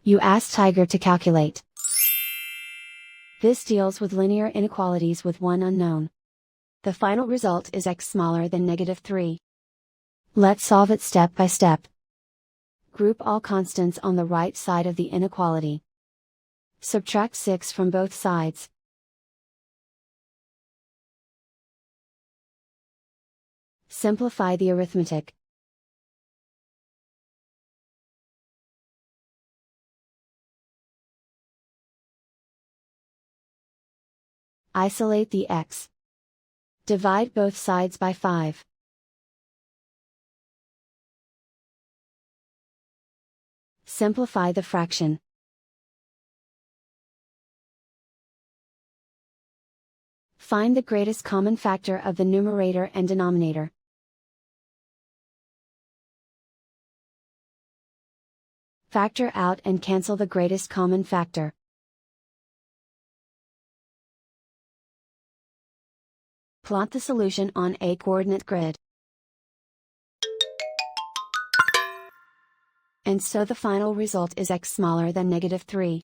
You ask Tiger to calculate. This deals with linear inequalities with one unknown. The final result is x smaller than -3. Let's solve it step by step. Group all constants on the right side of the inequality. Subtract 6 from both sides. Simplify the arithmetic. Isolate the x. Divide both sides by 5. Simplify the fraction. Find the greatest common factor of the numerator and denominator. Factor out and cancel the greatest common factor. Plot the solution on a coordinate grid. And so the final result is x smaller than -3.